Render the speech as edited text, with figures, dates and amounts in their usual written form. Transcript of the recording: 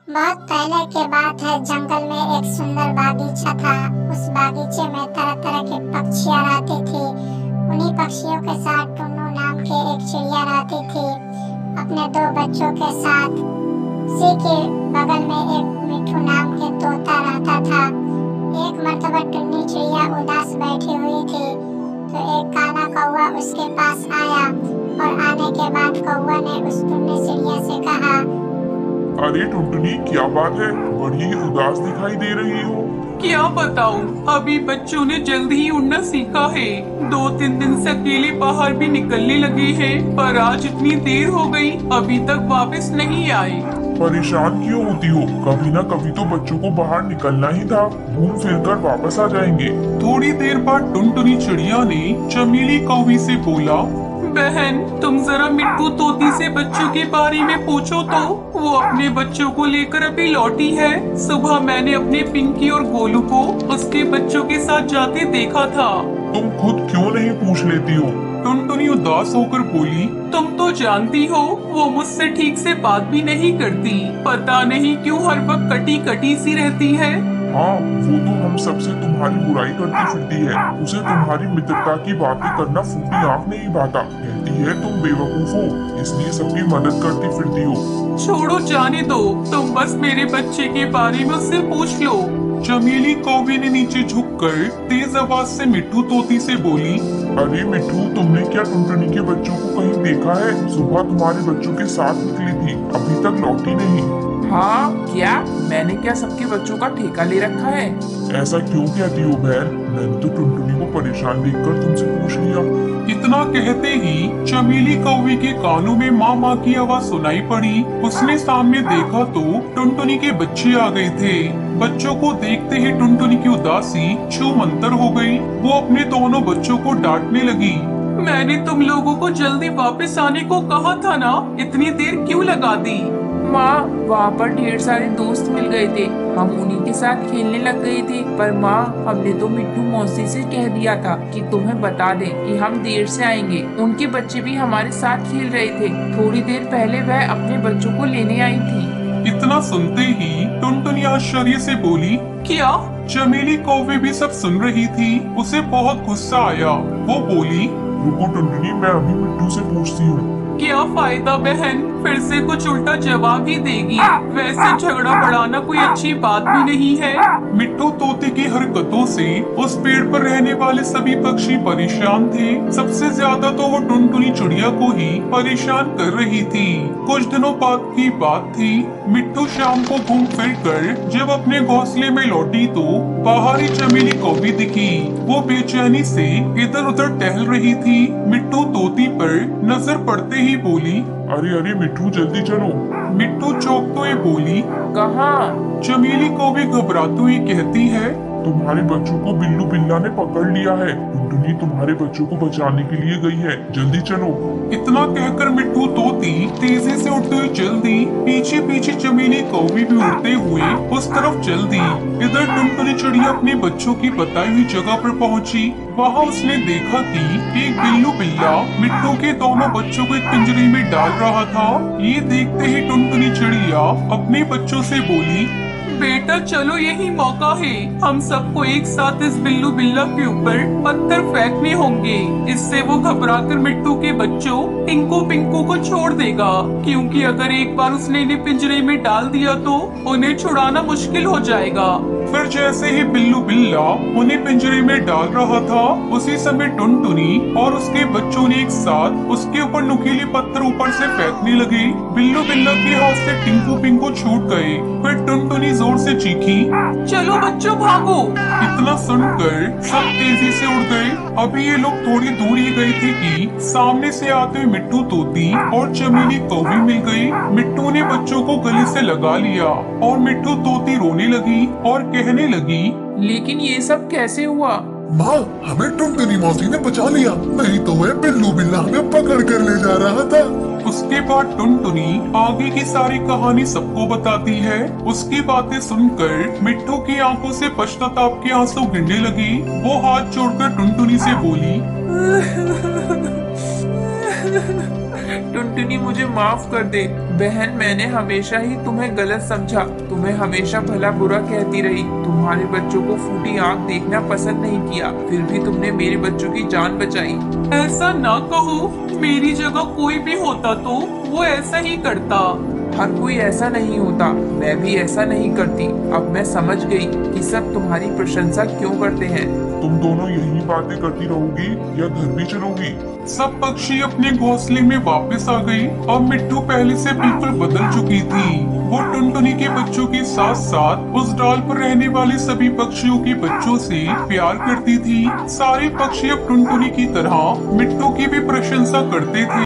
बहुत पहले की बात है। जंगल में एक सुंदर बागीचा था। उस बागीचे में तरह तरह के पक्षियाँ रहती थी। उन्हीं पक्षियों के साथ टुन्नू नाम की एक चिड़िया रहती थी, अपने दो बच्चों के साथ। उसी के बगल में एक मिठू नाम के तोता रहता था। एक मर्तबा टुन्नी चिड़िया उदास बैठी हुई थी, तो एक काला कौवा उसके पास आया और आने के बाद कौवा ने उस टुन्नी चिड़िया से कहा, अरे टुनटुनी, क्या बात है? बड़ी उदास दिखाई दे रही हो। क्या बताऊं, अभी बच्चों ने जल्दी ही उड़ना सीखा है। 2-3 दिन से अकेले बाहर भी निकलने लगे हैं, पर आज इतनी देर हो गई, अभी तक वापस नहीं आए। परेशान क्यों होती हो? कभी ना कभी तो बच्चों को बाहर निकलना ही था। घूम फिर कर वापस आ जाएंगे। थोड़ी देर बाद टुनटुनी चिड़िया ने चमेली कौवी से बोला, बहन, तुम जरा मिट्टू तोती से बच्चों के बारे में पूछो तो। वो अपने बच्चों को लेकर अभी लौटी है। सुबह मैंने अपने पिंकी और गोलू को उसके बच्चों के साथ जाते देखा था। तुम खुद क्यों नहीं पूछ लेती हो? टुनटुनी उदास होकर बोली, तुम तो जानती हो वो मुझसे ठीक से बात भी नहीं करती। पता नहीं क्यों हर वक्त कटी कटी सी रहती है। हाँ, वो तो हम सबसे तुम्हारी बुराई करती फिरती है। उसे तुम्हारी मित्रता की बातें करना फूटी आँख नहीं भाता। कहती है तुम बेवकूफ हो, इसलिए सबकी मदद करती फिरती हो। छोड़ो, जाने दो। तुम बस मेरे बच्चे के बारे में उससे पूछ लो। चमेली कौवे ने नीचे झुककर तेज आवाज से मिट्टू तोती से बोली, अरे मिठू, तुमने क्या टुनटुनी के बच्चों को कहीं देखा है? सुबह तुम्हारे बच्चों के साथ निकली थी, अभी तक लौटी नहीं। हाँ, क्या मैंने क्या सबके बच्चों का ठेका ले रखा है? ऐसा क्यों कहती हो बहन? मैंने तो टुनटुनी को परेशान देखकर तुमसे पूछ लिया। इतना कहते ही चमेली कौवे के कानों में माँ माँ की आवाज सुनाई पड़ी। उसने सामने देखा तो टुनटुनी के बच्चे आ गए थे। बच्चों को देखते ही टुनटुनी की उदासी छू मंतर हो गई। वो अपने दोनों बच्चों को डांटने लगी, मैंने तुम लोगों को जल्दी वापस आने को कहा था ना, इतनी देर क्यों लगा दी? माँ, वहाँ पर ढेर सारे दोस्त मिल गए थे, हम उन्हीं के साथ खेलने लग गए थे। पर माँ, हमने तो मिट्टू मौसी से कह दिया था कि तुम्हें बता दें कि हम देर से आएंगे। उनके बच्चे भी हमारे साथ खेल रहे थे। थोड़ी देर पहले वह अपने बच्चों को लेने आई थी। इतना सुनते ही टुनटुनी आश्चर्य से बोली, क्या? चमेली कौवे भी सब सुन रही थी। उसे बहुत गुस्सा आया। वो बोली, रुको टुनटुनी, मैं अभी मिट्टू से पूछती हूँ। क्या फायदा बहन, फिर से कुछ उल्टा जवाब ही देगी। वैसे झगड़ा बढ़ाना कोई अच्छी बात भी नहीं है। मिट्टू तोते की हरकतों से उस पेड़ पर रहने वाले सभी पक्षी परेशान थे। सबसे ज्यादा तो वो टुनटुनी चिड़िया को ही परेशान कर रही थी। कुछ दिनों बाद की बात थी। मिट्टू शाम को घूम फिर कर जब अपने घोंसले में लौटी तो बाहर ही चमेली कौवी दिखी। वो बेचैनी से इधर उधर टहल रही थी। मिट्टू तोती पर नजर पड़ते ही बोली, अरे अरे मिठू, जल्दी चलो। मिट्टू चौंकते हुए बोली, कहाँ? चमेली को भी घबराती हुई कहती है, तुम्हारे बच्चों को बिल्लू बिल्ला ने पकड़ लिया है। टुनटुनी तुम्हारे बच्चों को बचाने के लिए गई है, जल्दी चलो। इतना कहकर मिट्टू तोती तेजी से उड़ते हुए चल दी। पीछे पीछे चमेली कौवी भी उड़ते हुए उस तरफ चल दी। इधर टुनटुनी चिड़िया अपने बच्चों की बताई हुई जगह पर पहुंची। वहां उसने देखा कि एक बिल्लू बिल्ला मिट्टू के दोनों बच्चों को एक पिंजरे में डाल रहा था। ये देखते ही टुनटुनी चिड़िया अपने बच्चों से बोली, बेटा चलो, यही मौका है। हम सबको एक साथ इस बिल्लू बिल्ला के ऊपर पत्थर फेंकने होंगे। इससे वो घबराकर मिट्टू के बच्चों टिंकू पिंकू को छोड़ देगा, क्योंकि अगर एक बार उसने इन्हें पिंजरे में डाल दिया तो उन्हें छुड़ाना मुश्किल हो जाएगा। फिर जैसे ही बिल्लू बिल्ला उन्हें पिंजरे में डाल रहा था, उसी समय टुनटुनी और उसके बच्चों ने एक साथ उसके ऊपर नुकीले पत्थर ऊपर से फेंकने लगे। बिल्लू बिल्ला के हाथ से टिंकू पिंकू छूट गए। फिर टुनटुनी जोर से चीखी, चलो बच्चों भागो। इतना सुनकर सब तेजी से उड़ गए। अभी ये लोग थोड़ी दूर ही गए थे कि सामने से आते हुए मिट्टू तोती और चमेली कौवी मिल गई। मिट्टू ने बच्चों को गले से लगा लिया और मिट्टू तोती रोने लगी और कहने लगी, लेकिन ये सब कैसे हुआ? माँ, हमें टुनटुनी मौसी ने बचा लिया, नहीं तो वह बिल्लू बिल्ला हमें पकड़ कर ले जा रहा था। उसके बाद टुनटुनी आगे की सारी कहानी सबको बताती है। उसकी बातें सुनकर मिट्टू की आंखों से पश्चाताप के आंसू गिरने लगी। वो हाथ जोड़कर टुनटुनी से बोली, टुनटुनी मुझे माफ कर दे। बहन, मैंने हमेशा ही तुम्हें गलत समझा, तुम्हें हमेशा भला बुरा कहती रही, तुम्हारे बच्चों को फूटी आंख देखना पसंद नहीं किया, फिर भी तुमने मेरे बच्चों की जान बचाई। ऐसा ना कहो, मेरी जगह कोई भी होता तो वो ऐसा ही करता। हर कोई ऐसा नहीं होता, मैं भी ऐसा नहीं करती। अब मैं समझ गई कि सब तुम्हारी प्रशंसा क्यों करते हैं। तुम दोनों यही बातें करती रहोगी या घर भी चलोगी? सब पक्षी अपने घोंसले में वापस आ गई और मिट्टू पहले से बिल्कुल बदल चुकी थी। वो टुनटुनी के बच्चों के साथ साथ उस डाल पर रहने वाले सभी पक्षियों के बच्चों से प्यार करती थी। सारे पक्षी अब टुनटुनी की तरह मिट्टू की भी प्रशंसा करते थे।